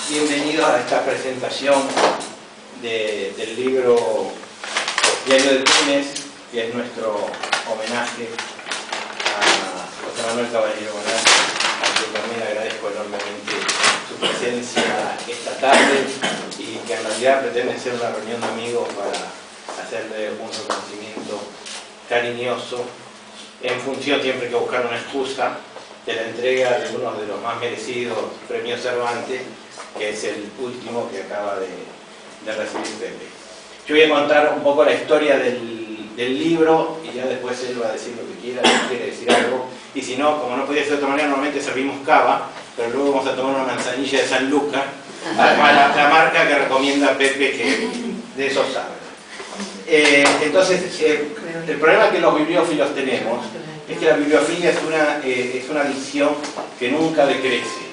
Bienvenidos a esta presentación del libro Diario de Túnez, que es nuestro homenaje a José Manuel Caballero Bonal, a quien también agradezco enormemente su presencia esta tarde y que en realidad pretende ser una reunión de amigos para hacerle un reconocimiento cariñoso en función, siempre hay que buscar una excusa, de la entrega de uno de los más merecidos premios Cervantes, que es el último que acaba de recibir Pepe. Yo voy a contar un poco la historia del libro y ya después él va a decir lo que quiera, si quiere decir algo, y si no, como no podía ser de otra manera, normalmente servimos cava, pero luego vamos a tomar una manzanilla de San Lucas, la marca que recomienda Pepe, que de eso sabe. Entonces, el problema que los bibliófilos tenemos es que la bibliofilia es una adicción que nunca decrece,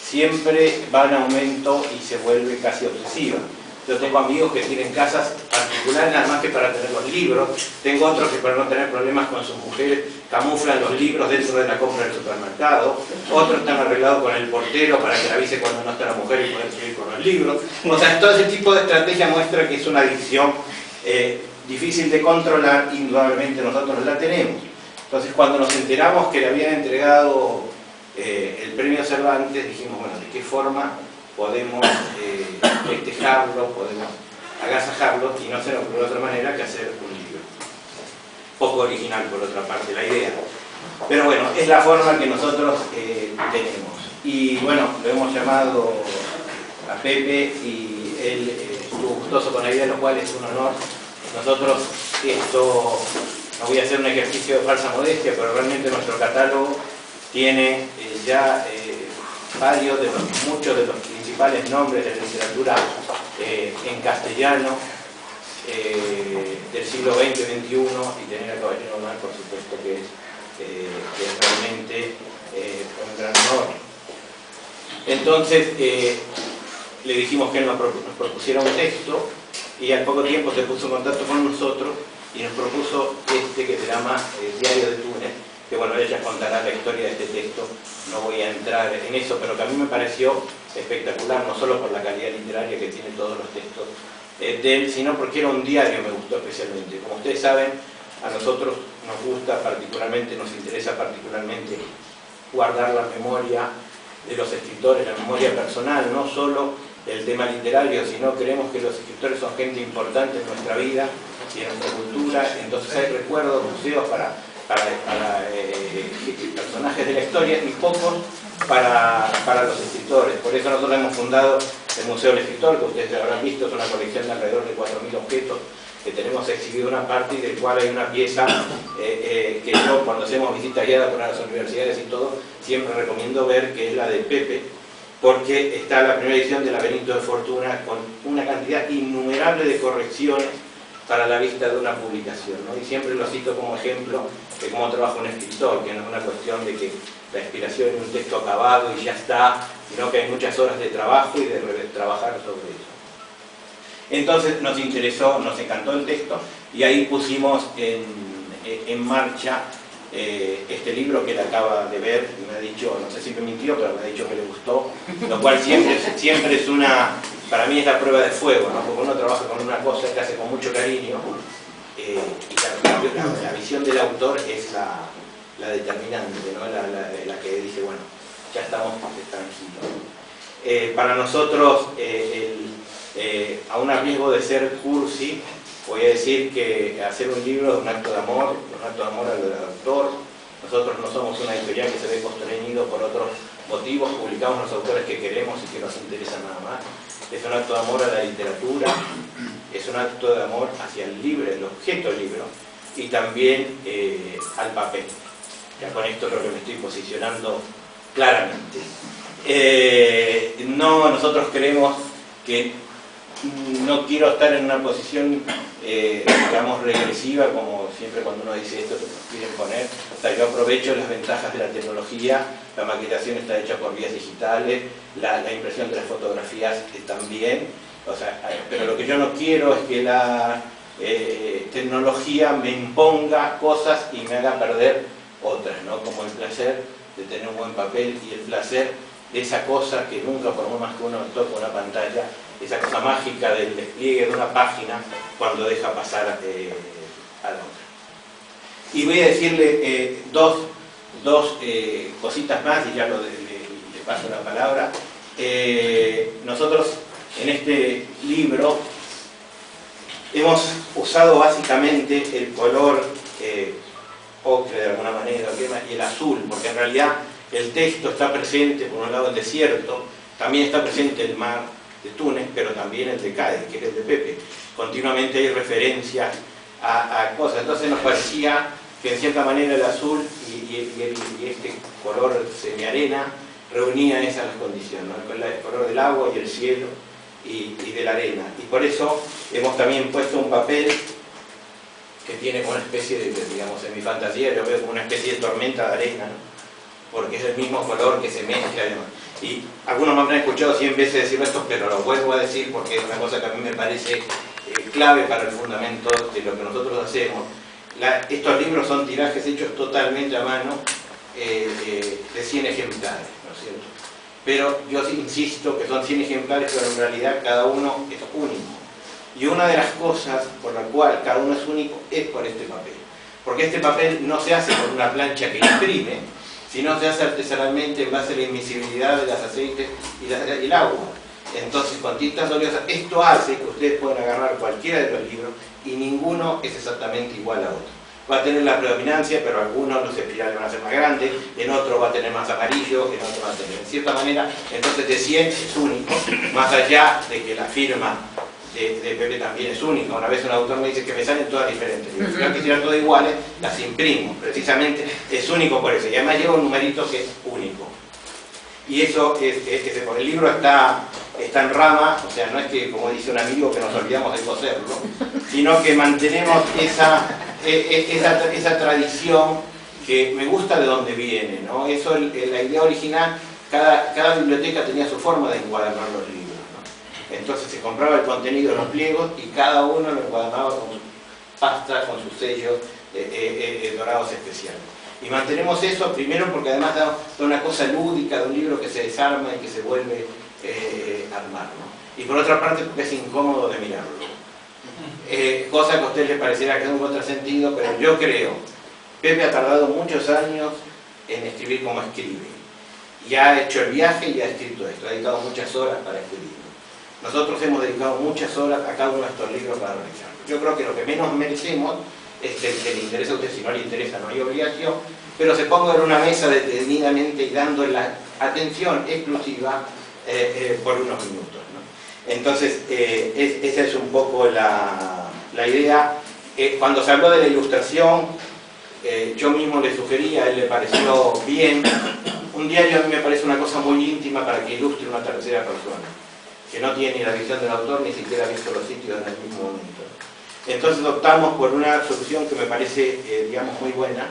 siempre va en aumento y se vuelve casi obsesiva. Yo tengo amigos que tienen casas particulares nada más que para tener los libros, tengo otros que para no tener problemas con sus mujeres camuflan los libros dentro de la compra del supermercado, otros están arreglados con el portero para que le avise cuando no está la mujer y poder seguir con los libros. O sea, todo ese tipo de estrategia muestra que es una adicción difícil de controlar, indudablemente nosotros la tenemos. Entonces, cuando nos enteramos que le habían entregado el premio Cervantes, dijimos, bueno, ¿de qué forma podemos festejarlo, podemos agasajarlo? Y no se nos ocurrió de otra manera que hacer un libro. Poco original, por otra parte, la idea. Pero bueno, es la forma que nosotros tenemos. Y bueno, lo hemos llamado a Pepe y él estuvo gustoso con la idea, lo cual es un honor. Nosotros, no voy a hacer un ejercicio de falsa modestia, pero realmente nuestro catálogo tiene ya muchos de los principales nombres de la literatura en castellano del siglo XX, XXI, y tener a Caballero Bonal, por supuesto, que es realmente un gran honor. Entonces, le dijimos que él nos propusiera un texto, y al poco tiempo se puso en contacto con nosotros y nos propuso que se llama Diario de Túnez, que bueno, ella contará la historia de este texto, no voy a entrar en eso, pero que a mí me pareció espectacular, no solo por la calidad literaria que tiene todos los textos de él, sino porque era un diario, me gustó especialmente. Como ustedes saben, a nosotros nos gusta particularmente, nos interesa particularmente guardar la memoria de los escritores, la memoria personal, no solo el tema literario, sino creemos que los escritores son gente importante en nuestra vida y en nuestra cultura. Entonces hay recuerdos, museos para personajes de la historia y pocos para los escritores. Por eso nosotros hemos fundado el Museo del Escritor, que ustedes habrán visto, es una colección de alrededor de 4.000 objetos que tenemos exhibido una parte y del cual hay una pieza que yo, cuando hacemos visitas guiadas por las universidades y todo, siempre recomiendo ver, que es la de Pepe, porque está la primera edición de Laberinto de Fortuna con una cantidad innumerable de correcciones para la vista de una publicación, ¿no? Y siempre lo cito como ejemplo de cómo trabaja un escritor, que no es una cuestión de que la inspiración es un texto acabado y ya está, sino que hay muchas horas de trabajo y de trabajar sobre eso. Entonces nos interesó, nos encantó el texto y ahí pusimos en marcha este libro que él acaba de ver y me ha dicho, no sé si me mintió, pero me ha dicho que le gustó, lo cual siempre es para mí es la prueba de fuego, ¿no? Porque uno trabaja con una cosa que hace con mucho cariño y la visión del autor es la determinante, ¿no? La que dice, bueno, ya estamos tranquilos. Para nosotros, aún a riesgo de ser cursi, voy a decir que hacer un libro es un acto de amor al autor. Nosotros no somos una editorial que se ve constreñido por otros motivos, publicamos los autores que queremos y que nos interesan nada más. Es un acto de amor a la literatura, es un acto de amor hacia el libro, el objeto del libro, y también al papel. Ya con esto creo que me estoy posicionando claramente. Nosotros creemos que no quiero estar en una posición, digamos, regresiva, como siempre cuando uno dice esto, nos quieren poner. O sea, yo aprovecho las ventajas de la tecnología, la maquetación está hecha por vías digitales, la impresión de las fotografías también. O sea, pero lo que yo no quiero es que la tecnología me imponga cosas y me haga perder otras, ¿no? Como el placer de tener un buen papel y el placer de esa cosa que nunca, por lo más que uno toca una pantalla, esa cosa mágica del despliegue de una página cuando deja pasar a la otra. Y voy a decirle dos cositas más y ya le paso la palabra. Nosotros en este libro hemos usado básicamente el color ocre de alguna manera y el azul, porque en realidad el texto está presente, por un lado el desierto, también está presente el mar de Túnez, pero también el de Cádiz, que es el de Pepe. Continuamente hay referencias a cosas, entonces nos parecía que en cierta manera el azul y este color semiarena reunía esas condiciones, ¿no? El color del agua y el cielo y de la arena. Y por eso hemos también puesto un papel que tiene como una especie de, digamos, en mi fantasía yo veo como una especie de tormenta de arena, ¿no? Porque es el mismo color que se mezcla y demás. Y algunos me han escuchado 100 veces decir esto, pero lo vuelvo a decir porque es una cosa que a mí me parece clave para el fundamento de lo que nosotros hacemos. Estos libros son tirajes hechos totalmente a mano, de 100 ejemplares, ¿no es cierto? Pero yo insisto que son 100 ejemplares, pero en realidad cada uno es único. Y una de las cosas por la cual cada uno es único es por este papel. Porque este papel no se hace con una plancha que imprime, sino se hace artesanalmente en base a la invisibilidad de los aceites y el agua. Entonces, con tintas oleosas, esto hace que ustedes puedan agarrar cualquiera de los libros y ninguno es exactamente igual a otro. Va a tener la predominancia, pero algunos los espirales van a ser más grandes, en otro va a tener más amarillo, en otro va a tener, en cierta manera, entonces de 100 es único, más allá de que la firma de Pepe también es única. Una vez un autor me dice que me salen todas diferentes. Si yo quisiera todas iguales, las imprimo. Precisamente es único por eso. Y además lleva un numerito que es único. Y eso por el libro está en rama, o sea, no es que, como dice un amigo, que nos olvidamos de coserlo, sino que mantenemos esa tradición que me gusta de dónde viene, ¿no? Eso, la idea original, cada biblioteca tenía su forma de encuadernar los libros. Entonces se compraba el contenido de los pliegos y cada uno lo encuadernaba con su pasta, con sus sellos dorados especiales. Y mantenemos eso primero porque además da una cosa lúdica de un libro que se desarma y que se vuelve a armar, ¿no? Y por otra parte porque es incómodo de mirarlo. Cosa que a ustedes les pareciera que es un contrasentido, pero yo creo, Pepe ha tardado muchos años en escribir como escribe. Y ha hecho el viaje y ha escrito esto, ha dedicado muchas horas para escribirlo. Nosotros hemos dedicado muchas horas a cada uno de estos libros para realizarlo. Yo creo que lo que menos merecemos es que le interese a usted. Si no le interesa no hay obligación, pero se ponga en una mesa detenidamente y dando la atención exclusiva por unos minutos, ¿no? Entonces esa es un poco la idea. Cuando se habló de la ilustración, yo mismo le sugería, a él le pareció bien. Un diario a mí me parece una cosa muy íntima para que ilustre una tercera persona, que no tiene ni la visión del autor, ni siquiera ha visto los sitios en el mismo momento. Entonces optamos por una solución que me parece, digamos, muy buena.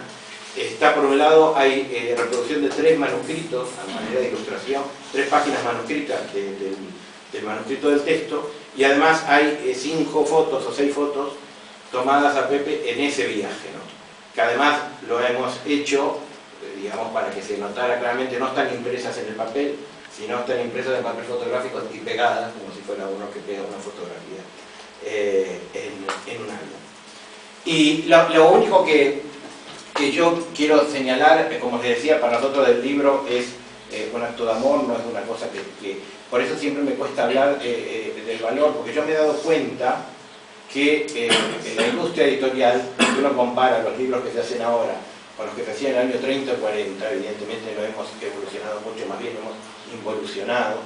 Está, por un lado, hay reproducción de 3 manuscritos, a manera de ilustración, 3 páginas manuscritas del manuscrito del texto, y además hay 5 fotos o 6 fotos tomadas a Pepe en ese viaje, ¿no? Que además lo hemos hecho, digamos, para que se notara claramente, no están impresas en el papel, sino están impresas en papel fotográfico y pegadas, como si fuera uno que pega una fotografía en un álbum. Y lo único que yo quiero señalar, como les decía, para nosotros del libro es un acto de amor, no es una cosa que por eso siempre me cuesta hablar del valor, porque yo me he dado cuenta que en la industria editorial, si uno compara los libros que se hacen ahora con los que se hacían en el año 30 o 40, evidentemente no hemos evolucionado mucho, más bien hemos involucionado.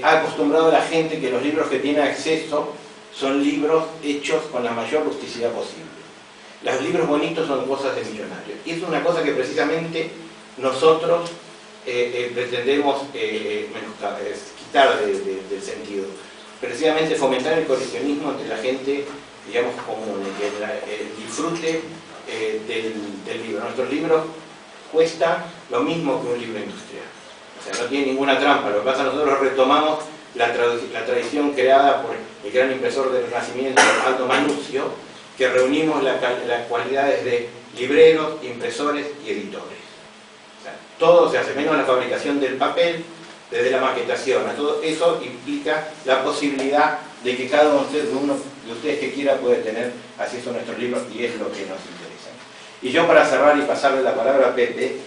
Ha acostumbrado a la gente que los libros que tiene acceso son libros hechos con la mayor rusticidad posible. Los libros bonitos son cosas de millonarios. Y es una cosa que precisamente nosotros pretendemos quitar del sentido. Precisamente fomentar el coleccionismo entre la gente, digamos, común, el disfrute del libro. Nuestros libros cuestan lo mismo que un libro industrial. O sea, no tiene ninguna trampa. Lo que pasa es que nosotros retomamos la tradición creada por el gran impresor del Renacimiento, Aldo Manuzio, que reunimos las cualidades de libreros, impresores y editores. O sea, todo se hace, menos la fabricación del papel, desde la maquetación. A todo eso implica la posibilidad de que cada uno de ustedes que quiera puede tener acceso a nuestros libros, y es lo que nos interesa. Y yo, para cerrar y pasarle la palabra a Pepe,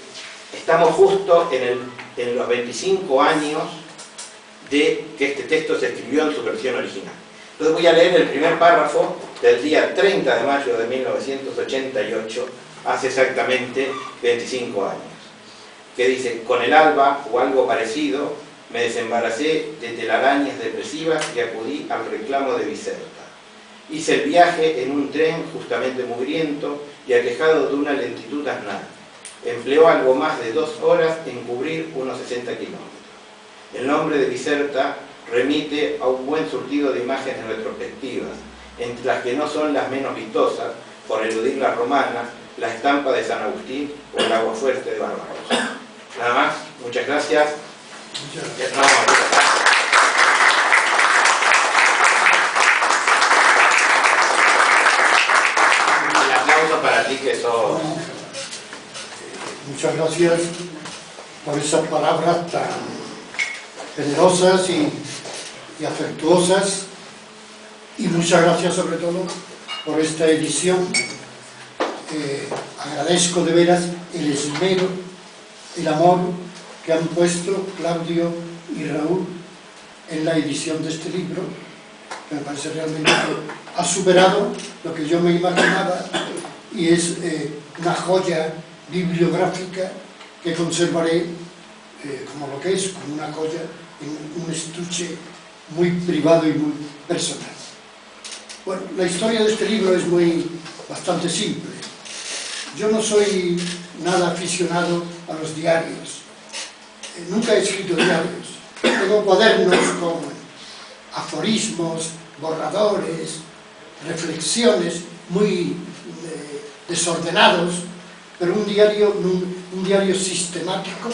estamos justo en los 25 años de que este texto se escribió en su versión original. Entonces voy a leer el primer párrafo del día 30 de mayo de 1988, hace exactamente 25 años, que dice: con el alba, o algo parecido, me desembaracé de telarañas depresivas y acudí al reclamo de Bizerta. Hice el viaje en un tren justamente mugriento y aquejado de una lentitud asnal. Empleó algo más de 2 horas en cubrir unos 60 kilómetros. El nombre de Bizerta remite a un buen surtido de imágenes retrospectivas, entre las que no son las menos vistosas, por eludir la romana, la estampa de San Agustín o el agua fuerte de Barbarossa. Nada más, muchas gracias. El aplauso para ti, que sos... Muchas gracias por esas palabras tan generosas y afectuosas, y muchas gracias sobre todo por esta edición. Agradezco de veras el esmero, el amor que han puesto Claudio y Raúl en la edición de este libro, que me parece realmente que ha superado lo que yo me imaginaba, y es una joya bibliográfica que conservaré como lo que es, como una joya en un estuche muy privado y muy personal. Bueno, la historia de este libro es bastante simple. Yo no soy nada aficionado a los diarios. Nunca he escrito diarios. Tengo cuadernos con aforismos, borradores, reflexiones muy desordenados, pero un diario sistemático,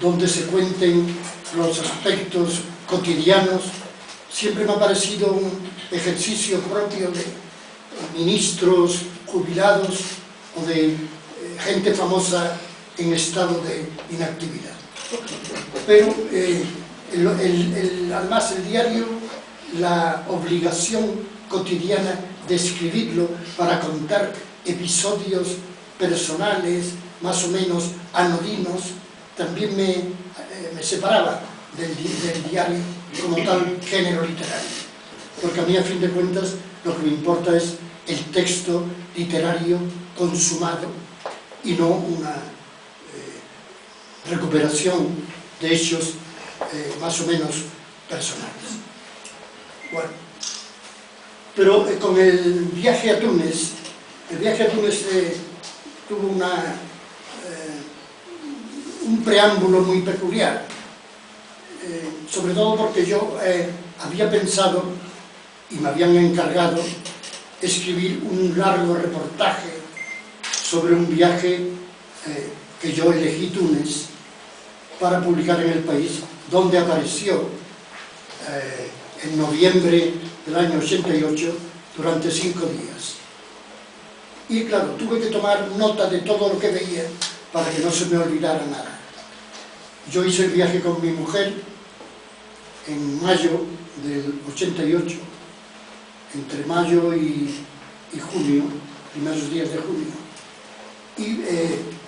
donde se cuenten los aspectos cotidianos, siempre me ha parecido un ejercicio propio de ministros jubilados o de gente famosa en estado de inactividad. Pero además el diario, la obligación cotidiana de escribirlo para contar episodios personales más o menos anodinos, también me separaba del diario como tal género literario, porque a mí, a fin de cuentas, lo que me importa es el texto literario consumado y no una recuperación de hechos más o menos personales. Bueno, pero con el viaje a Túnez, tuvo un preámbulo muy peculiar, sobre todo porque yo había pensado y me habían encargado escribir un largo reportaje sobre un viaje que yo elegí, Túnez, para publicar en El País, donde apareció en noviembre del año 88 durante 5 días. Y claro, tuve que tomar nota de todo lo que veía para que no se me olvidara nada. Yo hice el viaje con mi mujer en mayo del 88, entre mayo y junio, primeros días de junio, y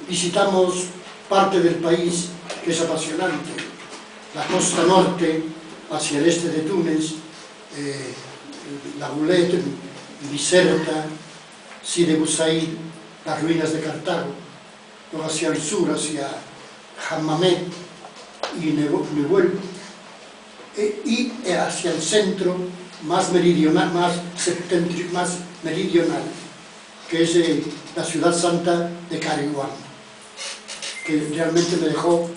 visitamos parte del país que es apasionante, la costa norte hacia el este de Túnez, la Goulette, Bizerta, Sidi Bou Said, las ruinas de Cartago, luego hacia el sur, hacia Hammamet y Nebuel, y hacia el centro más meridional, que es la ciudad santa de Kairouan, que realmente me dejó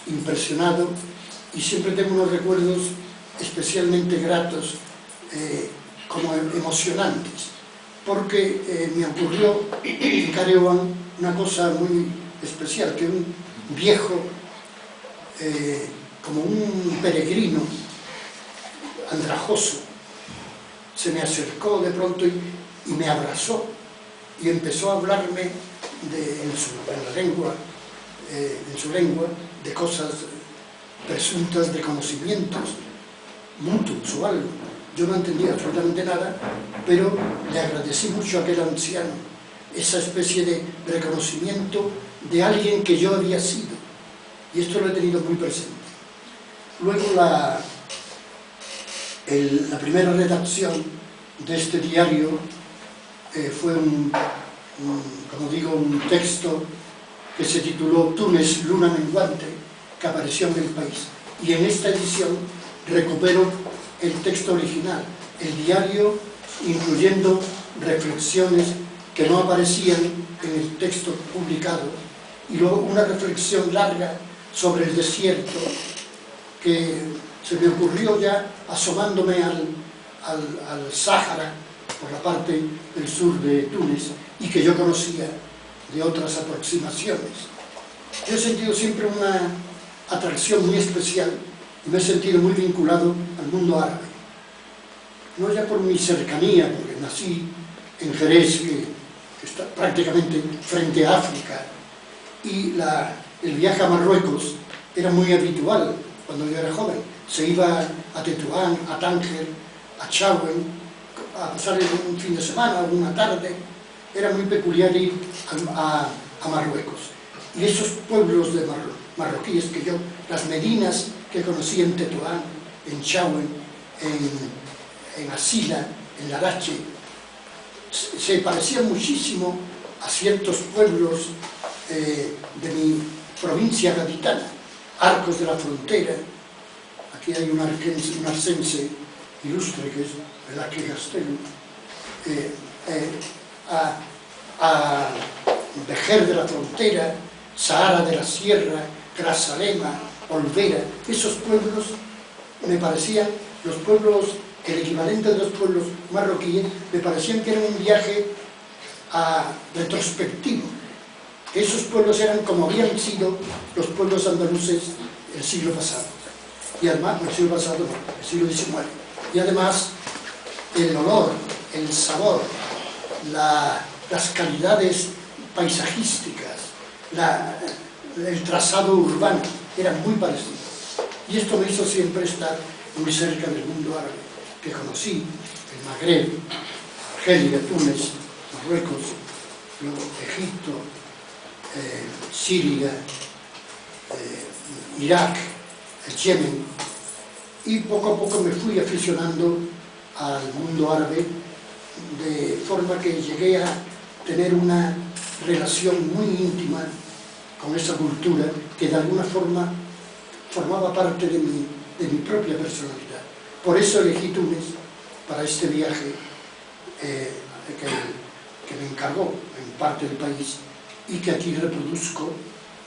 impresionado, y siempre tengo unos recuerdos especialmente gratos, como emocionantes, porque me ocurrió en Kairouan una cosa muy especial, que un viejo, como un peregrino andrajoso, se me acercó de pronto y me abrazó y empezó a hablarme en la lengua en su lengua, de cosas presuntas, de conocimientos mutuos o algo. Yo no entendía absolutamente nada, pero le agradecí mucho a aquel anciano esa especie de reconocimiento de alguien que yo había sido, y esto lo he tenido muy presente. Luego la primera redacción de este diario fue como digo, un texto que se tituló Túnez, luna menguante, que apareció en El País, y en esta edición recupero el texto original, el diario, incluyendo reflexiones que no aparecían en el texto publicado, y luego una reflexión larga sobre el desierto que se me ocurrió ya asomándome al Sáhara por la parte del sur de Túnez, y que yo conocía de otras aproximaciones. Yo he sentido siempre una atracción muy especial y me he sentido muy vinculado al mundo árabe. No ya por mi cercanía, porque nací en Jerez, que está prácticamente frente a África, y el viaje a Marruecos era muy habitual cuando yo era joven. Se iba a Tetuán, a Tánger, a Chauen, a pasar un fin de semana, una tarde. Era muy peculiar ir a Marruecos. Y esos pueblos de marroquíes que yo, las medinas que conocí en Tetuán, en Chauen, en Asila, en Larache, se parecían muchísimo a ciertos pueblos de mi provincia gaditana, Arcos de la Frontera. Aquí hay un arcense ilustre que es Velázquez Castelo, a Vejer de la Frontera, Sahara de la Sierra, Grazalema, Olvera. Esos pueblos me parecían, los pueblos, el equivalente de los pueblos marroquíes, me parecían que eran un viaje retrospectivo. Esos pueblos eran como habían sido los pueblos andaluces el siglo pasado. Y además, el siglo pasado no, el siglo XIX. Y además, el olor, el sabor, las calidades paisajísticas, el trazado urbano, eran muy parecidos. Y esto me hizo siempre estar muy cerca del mundo árabe, que conocí, el Magreb, Argelia, Túnez, Marruecos, luego Egipto, Siria, Irak, el Yemen, y poco a poco me fui aficionando al mundo árabe, de forma que llegué a tener una relación muy íntima con esa cultura que de alguna forma formaba parte de mi propia personalidad. Por eso elegí Túnez para este viaje que me encargó en parte del país y que aquí reproduzco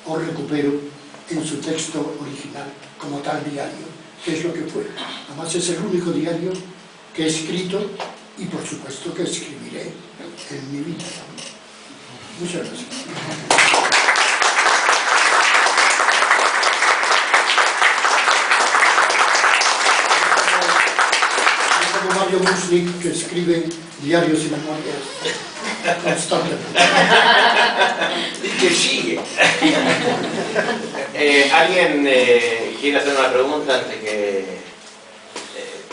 o recupero en su texto original como tal diario, que es lo que fue. Además es el único diario que he escrito y por supuesto que escribiré en mi vida. Muchas gracias. Como Mario Musnik, que escribe diarios y memorias constantemente. Y que sigue. ¿Alguien quiere hacer una pregunta antes que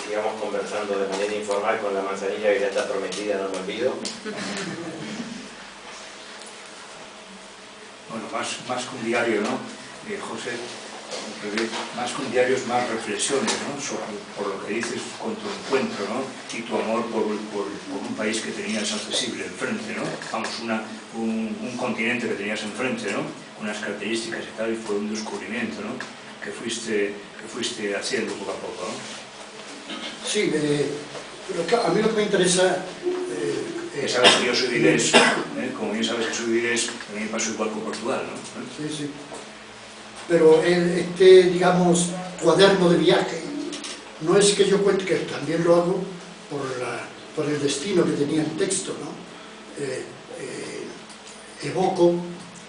sigamos conversando de manera informal con la manzanilla que ya está prometida, no me olvido? Bueno, más que un diario, ¿no? José, más que un diario es más reflexiones, ¿no? Por lo que dices con tu encuentro, ¿no? Y tu amor por un país que tenías accesible enfrente, ¿no? Vamos, un continente que tenías enfrente, ¿no? Unas características y tal, y fue un descubrimiento, ¿no? Que fuiste haciendo poco a poco, ¿no? Sí, pero a mí lo que me interesa... sabes que yo soy vilés, como bien sabes que soy vilés, a mí me pasó igual con Portugal, ¿no? Sí, sí. Pero digamos, cuaderno de viaje, no es que yo cuente, que también lo hago por el destino que tenía el texto, ¿no? Evoco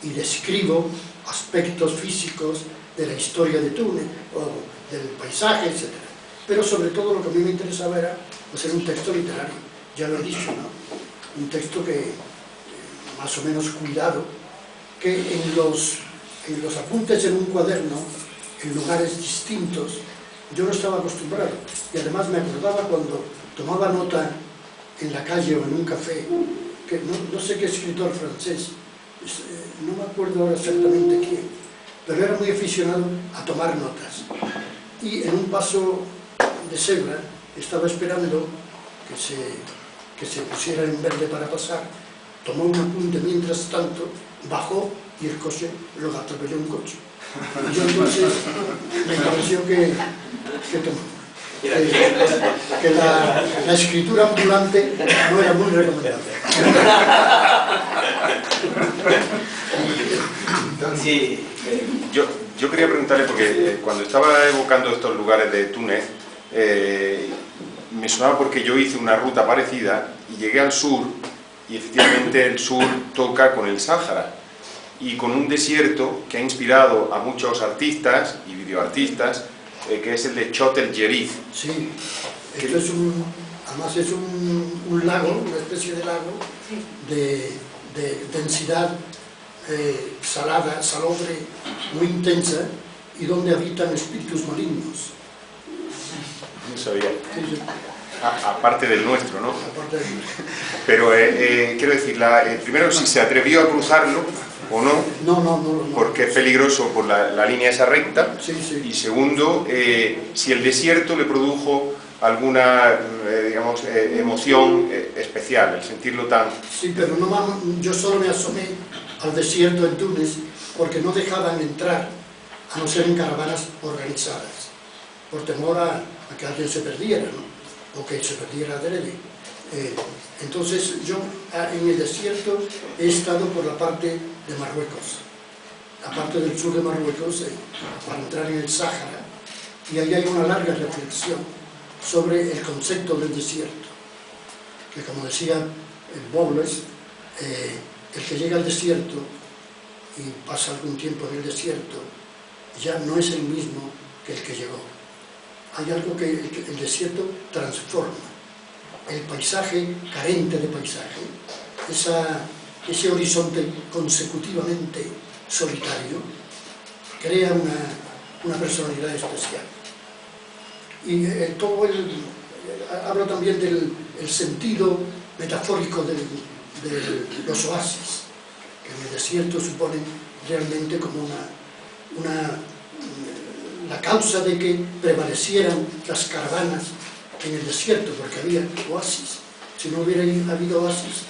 y describo aspectos físicos de la historia de Túnez, o del paisaje, etc. Pero sobre todo lo que a mí me interesaba era hacer un texto literario, ya lo he dicho, ¿no? Un texto que, más o menos cuidado, que en en los apuntes en un cuaderno, en lugares distintos, yo no estaba acostumbrado. Y además me acordaba cuando tomaba nota en la calle o en un café, que no sé qué escritor francés, no me acuerdo ahora exactamente quién, pero era muy aficionado a tomar notas. Y en un paso de cebra estaba esperando que se pusiera en verde para pasar, tomó un apunte mientras tanto, bajó y el coche lo atropelló un coche. Y yo entonces me pareció que la escritura ambulante no era muy recomendable. Sí. Yo quería preguntarle, porque cuando estaba evocando estos lugares de Túnez, me sonaba porque yo hice una ruta parecida y llegué al sur, y efectivamente el sur toca con el Sáhara y con un desierto que ha inspirado a muchos artistas y videoartistas, que es el de Chott el Djerid. Sí, esto es además es un lago, una especie de lago de densidad salada, salobre, muy intensa, y donde habitan espíritus malignos. No sabía. Sí, sí. Aparte del nuestro, ¿no? Aparte del nuestro. Pero quiero decir, primero, si se atrevió a cruzarlo o no, no. porque es peligroso por la línea esa recta. Sí, sí. Y segundo, si el desierto le produjo alguna, digamos, emoción especial, el sentirlo tan... Sí, pero yo solo me asomé al desierto en Túnez porque no dejaban entrar, a no ser en caravanas organizadas, por temor a que alguien se perdiera, ¿no? O que se perdiera adrede. Entonces yo en el desierto he estado por la parte de Marruecos, la parte del sur de Marruecos, para entrar en el Sáhara, y ahí hay una larga reflexión sobre el concepto del desierto, que como decía Bobles, el que llega al desierto y pasa algún tiempo en el desierto ya no es el mismo que el que llegó. Hay algo que el desierto transforma. El paisaje carente de paisaje, ese horizonte consecutivamente solitario, crea una personalidad especial. Y hablo también del sentido metafórico de los oasis, que en el desierto suponen realmente como la causa de que prevalecieran las caravanas en el desierto, porque había oasis. Si no hubiera habido oasis,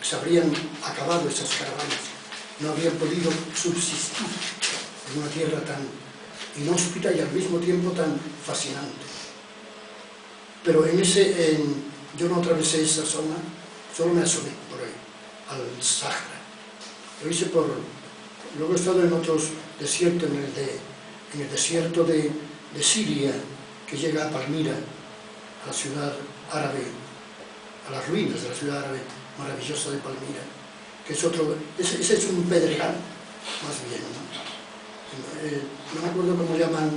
se habrían acabado esas caravanas, no habrían podido subsistir en una tierra tan inhóspita y al mismo tiempo tan fascinante. Pero yo no atravesé esa zona, solo me asomé por ahí, al Sáhara. Lo hice luego he estado en otros desiertos, en el desierto de Siria, que llega a Palmira, a la ciudad árabe, a las ruinas de la ciudad árabe maravillosa de Palmira, que es ese es un pedregal, más bien, ¿no? No me acuerdo cómo llaman,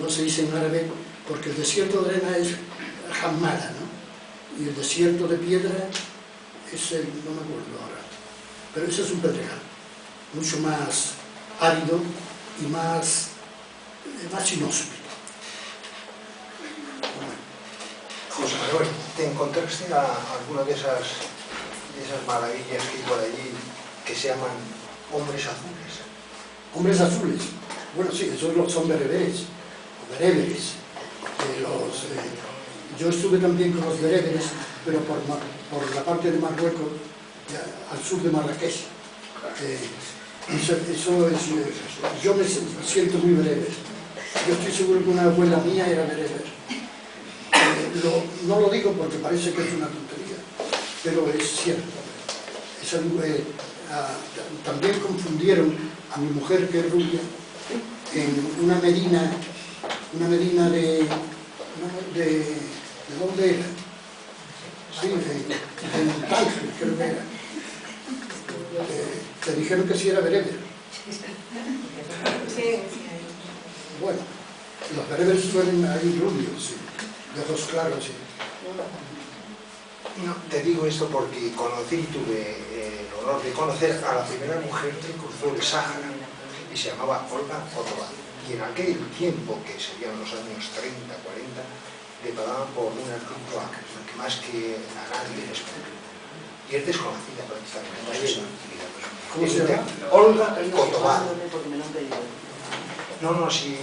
no se dice en árabe, porque el desierto de arena es Hammada, ¿no? Y el desierto de piedra es no me acuerdo ahora, pero ese es un pedregal, mucho más árido y más inhóspito. José Manuel, ¿te encontraste alguna de esas maravillas que hay por allí que se llaman hombres azules? Hombres azules, bueno, sí, esos son bereberes, o bereberes. Yo estuve también con los bereberes, pero por la parte de Marruecos, al sur de Marrakech. Yo me siento muy bereber. Yo estoy seguro que una abuela mía era bereber. No lo digo porque parece que es una tontería, pero es cierto. También confundieron a mi mujer, que es rubia, en una medina de ¿dónde era? Sí, de Tánger, creo que era. Te dijeron que sí era bereber. Bueno, los bereberes suelen ir rubios, sí, de ojos claros, sí. No, te digo esto porque conocí y tuve el honor honor de conocer a la primera mujer que cruzó el Sáhara y se llamaba Olga Kotoba. Y en aquel tiempo, que serían los años 30, 40, le pagaban por un artículo más que a nadie en español. Y es desconocida prácticamente. ¿Cómo se llama? Olga Kotoba. No, si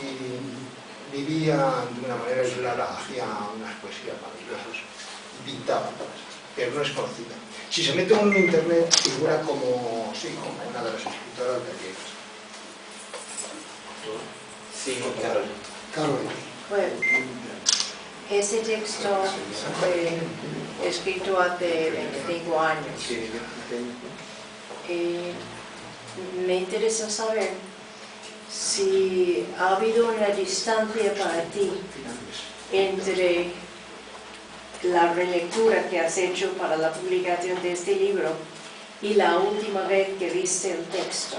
vivía de una manera aislada, hacía unas poesías maravillosas, pintaba, pero no es conocida. Si se mete en internet, figura como una de las escritoras gallegas. Sí, Carol. Bueno, ese texto fue escrito hace 25 años. Me interesa saber si ha habido una distancia para ti entre la relectura que has hecho para la publicación de este libro y la última vez que viste el texto.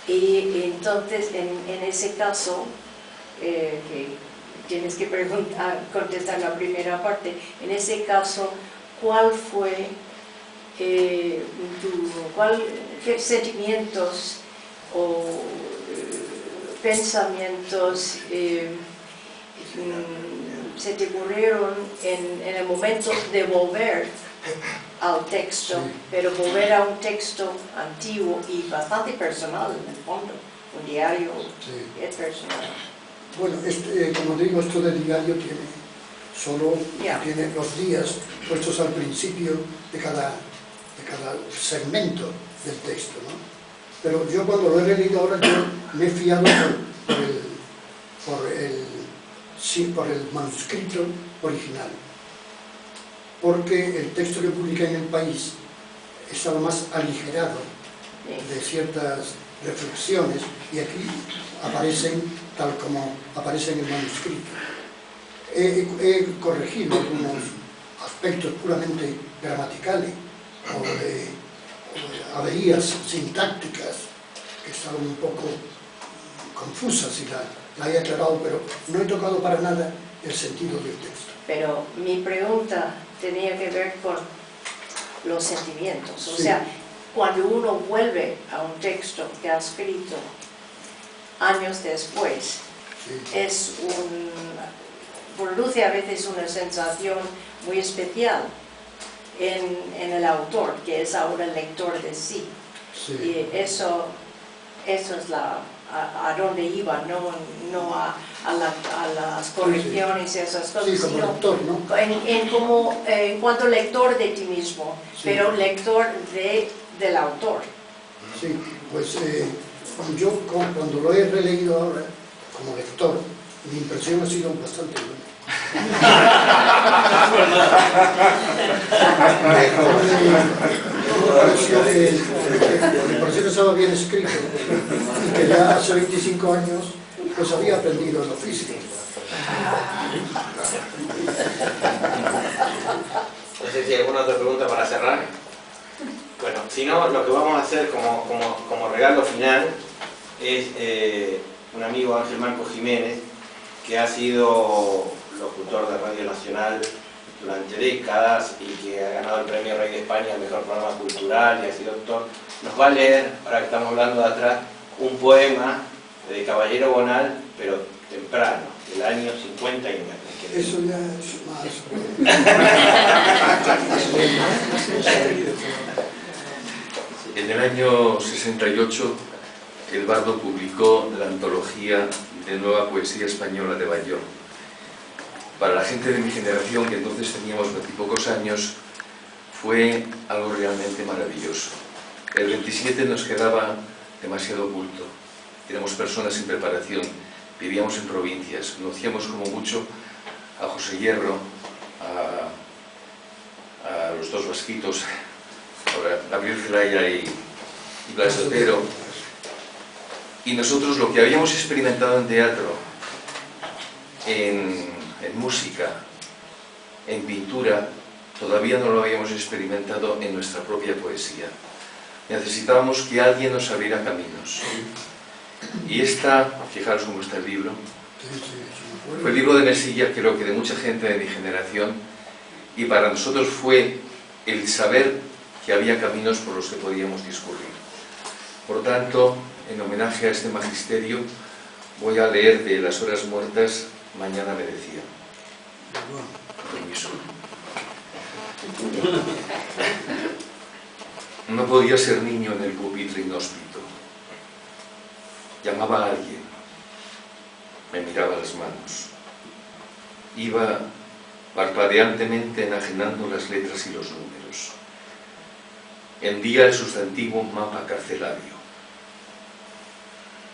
Y entonces, en ese caso, que tienes que contestar la primera parte, en ese caso, ¿cuál fue qué sentimientos o pensamientos se te ocurrieron en el momento de volver al texto, sí, pero volver a un texto antiguo y bastante personal en el fondo, un diario, sí, es personal? Bueno, como digo, esto del diario tiene los días puestos al principio de cada segmento del texto, ¿no? Pero yo cuando lo he leído ahora, yo me he fiado por el manuscrito original, porque el texto que publiqué en El País estaba más aligerado de ciertas reflexiones y aquí aparecen tal como aparece en el manuscrito. He corregido algunos aspectos puramente gramaticales o de averías sintácticas que estaban un poco confusas y la he aclarado, pero no he tocado para nada el sentido del texto. Pero mi pregunta tenía que ver con los sentimientos, o sea, cuando uno vuelve a un texto que ha escrito años después, produce a veces una sensación muy especial en el autor, que es ahora el lector de sí. Y eso es a dónde iba, no a las correcciones y esas cosas, como sino lector, ¿no? en cuanto lector de ti mismo, pero lector del autor. Sí, pues yo cuando lo he releído ahora, como lector, mi impresión ha sido bastante buena. Me pareció que estaba bien escrito y que ya hace 25 años pues había aprendido el oficio. No sé si hay alguna otra pregunta para cerrar. Bueno, si no, lo que vamos a hacer como regalo final es un amigo, Ángel Marco Jiménez, que ha sido locutor de Radio Nacional durante décadas y que ha ganado el Premio Rey de España al Mejor Programa Cultural y ha sido doctor, nos va a leer, ahora que estamos hablando de atrás, un poema de Caballero Bonal, pero temprano, del año 59. Eso ya es más... En el año 68, el bardo publicó la antología de nueva poesía española de Bayón. Para la gente de mi generación, que entonces teníamos 20 y pocos años, fue algo realmente maravilloso. El 27 nos quedaba demasiado oculto. Éramos personas sin preparación, vivíamos en provincias, conocíamos como mucho a José Hierro, a los dos vasquitos, a Gabriel Zelaya y Blas Otero. Y nosotros lo que habíamos experimentado en teatro, en música, en pintura, todavía no lo habíamos experimentado en nuestra propia poesía. Necesitábamos que alguien nos abriera caminos. Y fijaros cómo está el libro, fue el libro de Mesilla, creo que de mucha gente de mi generación, y para nosotros fue el saber que había caminos por los que podíamos discurrir. Por tanto, en homenaje a este magisterio, voy a leer de Las horas muertas, Mañana me decía. Permiso. No podía ser niño en el pupitre inhóspito. Llamaba a alguien. Me miraba las manos. Iba parpadeantemente enajenando las letras y los números. Hendía el sustantivo mapa carcelario.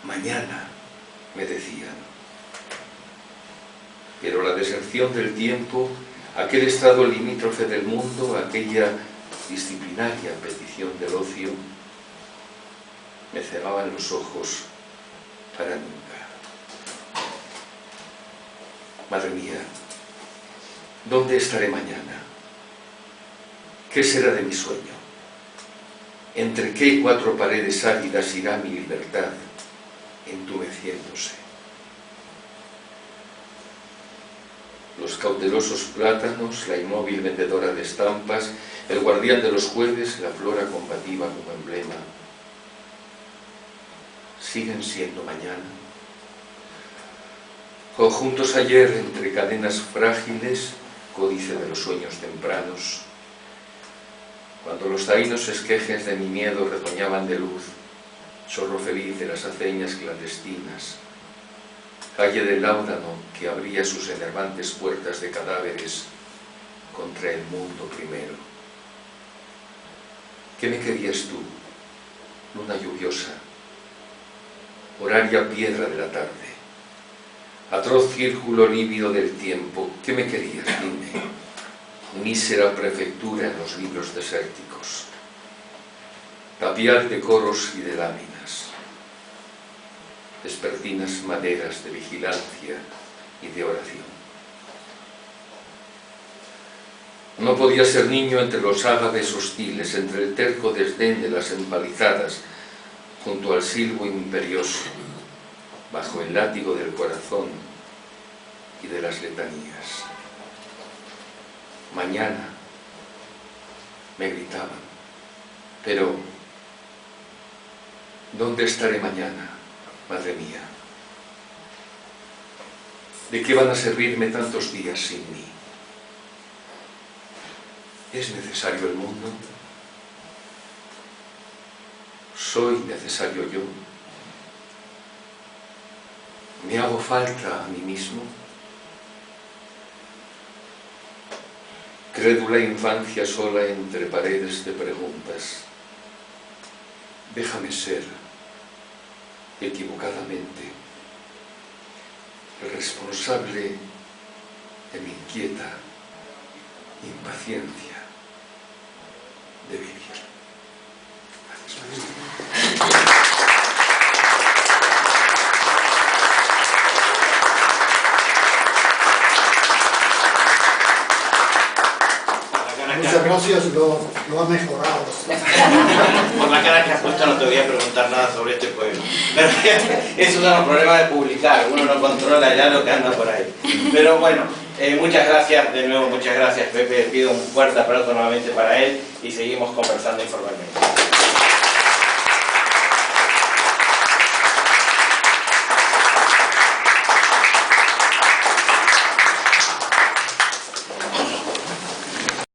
Mañana, me decían. Pero la deserción del tiempo, aquel estado limítrofe del mundo, aquella disciplinaria petición del ocio, me cerraban los ojos para nunca. Madre mía, ¿dónde estaré mañana? ¿Qué será de mi sueño? ¿Entre qué cuatro paredes áridas irá mi libertad entumeciéndose? Los cautelosos plátanos, la inmóvil vendedora de estampas, el guardián de los jueves, la flora combativa como emblema, ¿siguen siendo mañana? O juntos ayer entre cadenas frágiles, códice de los sueños tempranos, cuando los taínos esquejes de mi miedo retoñaban de luz, chorro feliz de las aceñas clandestinas, calle del Láudano que abría sus enervantes puertas de cadáveres contra el mundo primero. ¿Qué me querías tú, luna lluviosa, horaria piedra de la tarde, atroz círculo lívido del tiempo? ¿Qué me querías? Dime. Mísera prefectura en los libros desérticos, tapial de coros y de láminas, despertinas maderas de vigilancia y de oración. No podía ser niño entre los ágaves hostiles, entre el terco desdén de las empalizadas, junto al silbo imperioso, bajo el látigo del corazón y de las letanías. Mañana, me gritaban, pero ¿dónde estaré mañana, madre mía? ¿De qué van a servirme tantos días sin mí? ¿Es necesario el mundo? ¿Soy necesario yo? ¿Me hago falta a mí mismo? Crédula infancia sola entre paredes de preguntas. Déjame ser, equivocadamente, el responsable de mi inquieta impaciencia de vivir. Gracias. Muchas gracias, lo ha mejorado. Por la cara que has puesto no te voy a preguntar nada sobre este pueblo. Pero esos son los problemas de publicar, uno no controla ya lo que anda por ahí. Pero bueno, muchas gracias, de nuevo muchas gracias Pepe, pido un fuerte aplauso nuevamente para él y seguimos conversando informalmente.